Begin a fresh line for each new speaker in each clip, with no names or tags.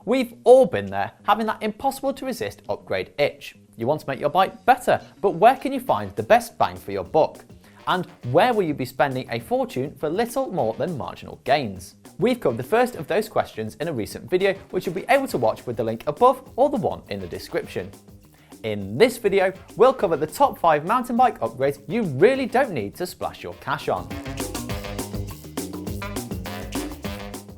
We've all been there, having that impossible to resist upgrade itch. You want to make your bike better, but where can you find the best bang for your buck? And where will you be spending a fortune for little more than marginal gains? We've covered the first of those questions in a recent video, which you'll be able to watch with the link above or the one in the description. In this video, we'll cover the top 5 mountain bike upgrades you really don't need to splash your cash on.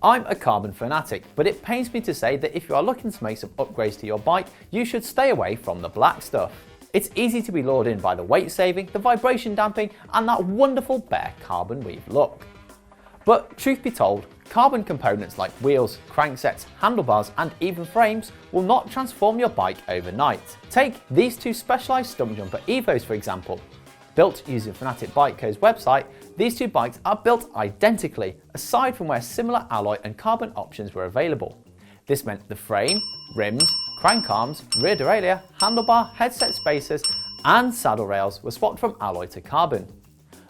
I'm a carbon fanatic, but it pains me to say that if you are looking to make some upgrades to your bike, you should stay away from the black stuff. It's easy to be lured in by the weight saving, the vibration damping, and that wonderful bare carbon weave look. But truth be told, carbon components like wheels, cranksets, handlebars, and even frames will not transform your bike overnight. Take these two specialised stump jumper Evos for example. Built using Fanatic Bike Co's website, these two bikes are built identically, aside from where similar alloy and carbon options were available. This meant the frame, rims, crank arms, rear derailleur, handlebar, headset spacers, and saddle rails were swapped from alloy to carbon.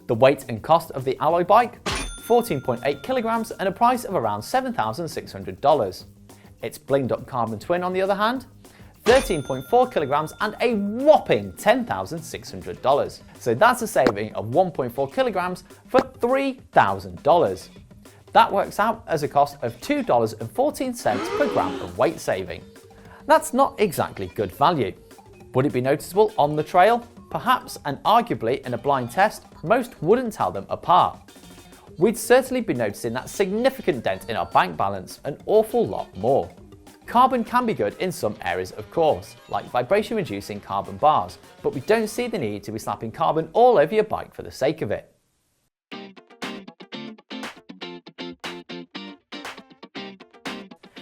The weight and cost of the alloy bike? 14.8 kilograms and a price of around $7,600. Its blinged up carbon twin on the other hand? 13.4 kilograms and a whopping $10,600. So that's a saving of 1.4 kilograms for $3,000. That works out as a cost of $2.14 per gram of weight saving. That's not exactly good value. Would it be noticeable on the trail? Perhaps, and arguably in a blind test, most wouldn't tell them apart. We'd certainly be noticing that significant dent in our bank balance an awful lot more. Carbon can be good in some areas of course, like vibration reducing carbon bars, but we don't see the need to be slapping carbon all over your bike for the sake of it.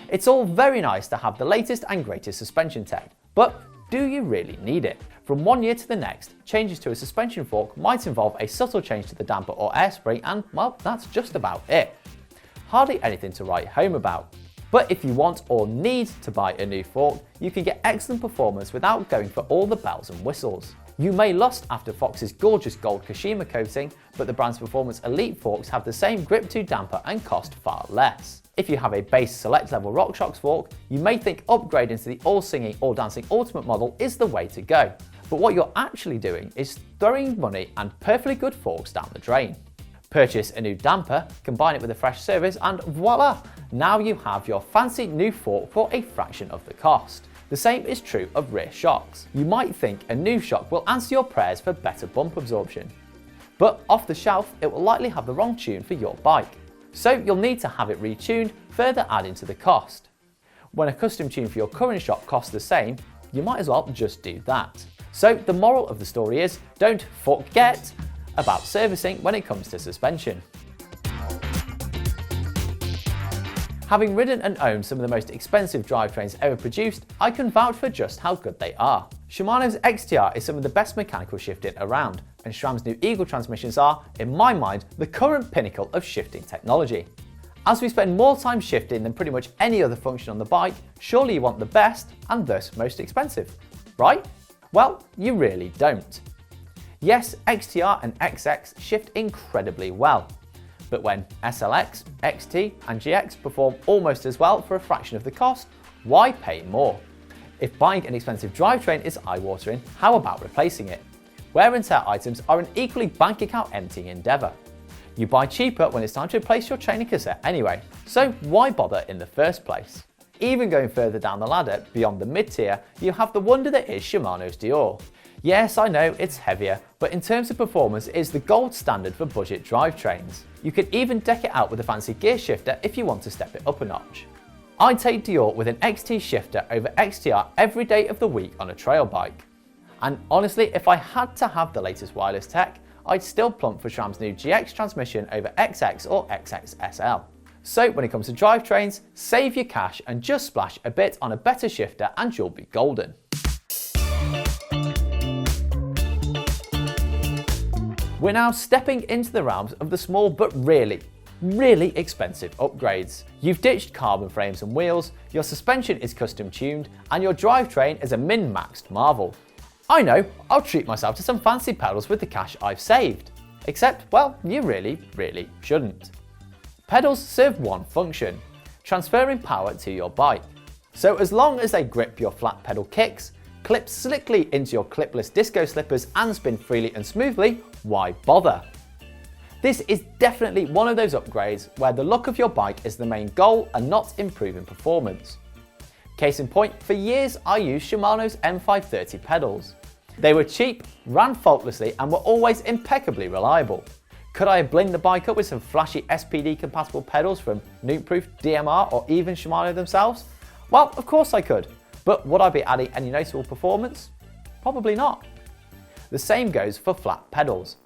It's all very nice to have the latest and greatest suspension tech, but do you really need it? From one year to the next, changes to a suspension fork might involve a subtle change to the damper or air spring and, well, that's just about it. Hardly anything to write home about. But if you want or need to buy a new fork, you can get excellent performance without going for all the bells and whistles. You may lust after Fox's gorgeous gold Kashima coating, but the brand's Performance Elite forks have the same Grip 2 damper and cost far less. If you have a base select level RockShox fork, you may think upgrading to the all singing, all dancing Ultimate model is the way to go. But what you're actually doing is throwing money and perfectly good forks down the drain. Purchase a new damper, combine it with a fresh service, and voila! Now you have your fancy new fork for a fraction of the cost. The same is true of rear shocks. You might think a new shock will answer your prayers for better bump absorption. But off the shelf, it will likely have the wrong tune for your bike. So you'll need to have it retuned, further adding to the cost. When a custom tune for your current shock costs the same, you might as well just do that. So the moral of the story is, don't forget about servicing when it comes to suspension. Having ridden and owned some of the most expensive drivetrains ever produced, I can vouch for just how good they are. Shimano's XTR is some of the best mechanical shifting around, and SRAM's new Eagle transmissions are, in my mind, the current pinnacle of shifting technology. As we spend more time shifting than pretty much any other function on the bike, surely you want the best and thus most expensive, right? Well, you really don't. Yes, XTR and XX shift incredibly well. But when SLX, XT and GX perform almost as well for a fraction of the cost, why pay more? If buying an expensive drivetrain is eye-watering, how about replacing it? Wear and tear items are an equally bank account emptying endeavour. You buy cheaper when it's time to replace your chain and cassette anyway, so why bother in the first place? Even going further down the ladder, beyond the mid-tier, you have the wonder that is Shimano's Dior. Yes, I know it's heavier, but in terms of performance it is the gold standard for budget drivetrains. You can even deck it out with a fancy gear shifter if you want to step it up a notch. I'd take Dior with an XT shifter over XTR every day of the week on a trail bike. And honestly, if I had to have the latest wireless tech, I'd still plump for SRAM's new GX transmission over XX or XXSL. So when it comes to drivetrains, save your cash and just splash a bit on a better shifter and you'll be golden. We're now stepping into the realms of the small but really expensive upgrades. You've ditched carbon frames and wheels, your suspension is custom tuned, and your drivetrain is a min-maxed marvel. I know, I'll treat myself to some fancy pedals with the cash I've saved. Except, well, you really shouldn't. Pedals serve one function: transferring power to your bike. So as long as they grip your flat pedal kicks, clip slickly into your clipless disco slippers and spin freely and smoothly, why bother? This is definitely one of those upgrades where the look of your bike is the main goal and not improving performance. Case in point, for years I used Shimano's M530 pedals. They were cheap, ran faultlessly and were always impeccably reliable. Could I have blinged the bike up with some flashy SPD compatible pedals from Nukeproof, DMR or even Shimano themselves? Well, of course I could, but would I be adding any noticeable performance? Probably not. The same goes for flat pedals.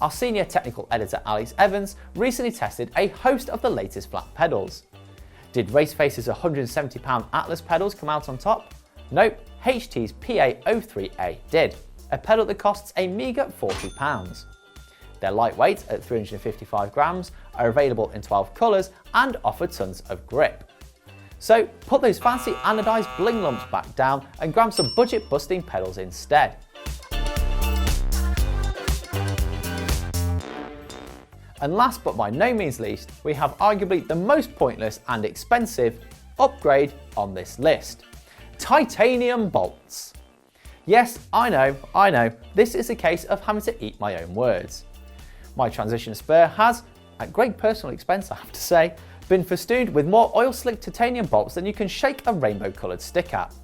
Our senior technical editor Alex Evans recently tested a host of the latest flat pedals. Did Raceface's £170 Atlas pedals come out on top? Nope, HT's PA03A did, a pedal that costs a meagre £40. They're lightweight at 355 grams, are available in 12 colours and offer tons of grip. So put those fancy anodised bling lumps back down and grab some budget busting pedals instead. And last but by no means least, we have arguably the most pointless and expensive upgrade on this list. Titanium bolts. Yes, I know, this is a case of having to eat my own words. My transition spur has, at great personal expense I have to say, been festooned with more oil-slick titanium bolts than you can shake a rainbow-coloured stick at.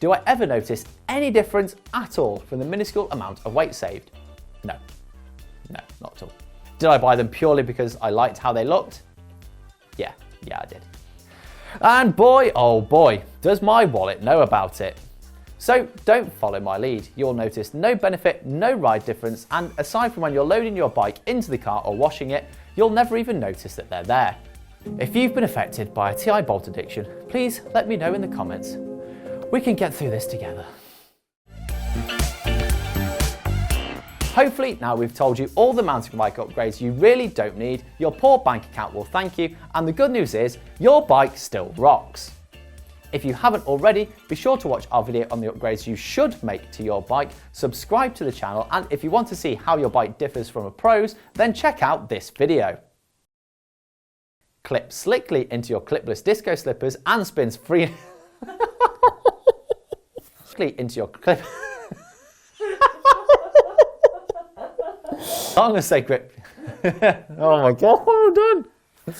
Do I ever notice any difference at all from the minuscule amount of weight saved? No, not at all. Did I buy them purely because I liked how they looked? Yeah, I did. And boy, oh boy, does my wallet know about it. So don't follow my lead. You'll notice no benefit, no ride difference, and aside from when you're loading your bike into the car or washing it, you'll never even notice that they're there. If you've been affected by a TI bolt addiction, please let me know in the comments. We can get through this together. Hopefully now we've told you all the mountain bike upgrades you really don't need, your poor bank account will thank you, and the good news is, your bike still rocks. If you haven't already, be sure to watch our video on the upgrades you should make to your bike, subscribe to the channel, and if you want to see how your bike differs from a pro's, then check out this video. Clip slickly into your clipless disco slippers and spins freely into your clip. Long as they grip. Oh my god, what have I done?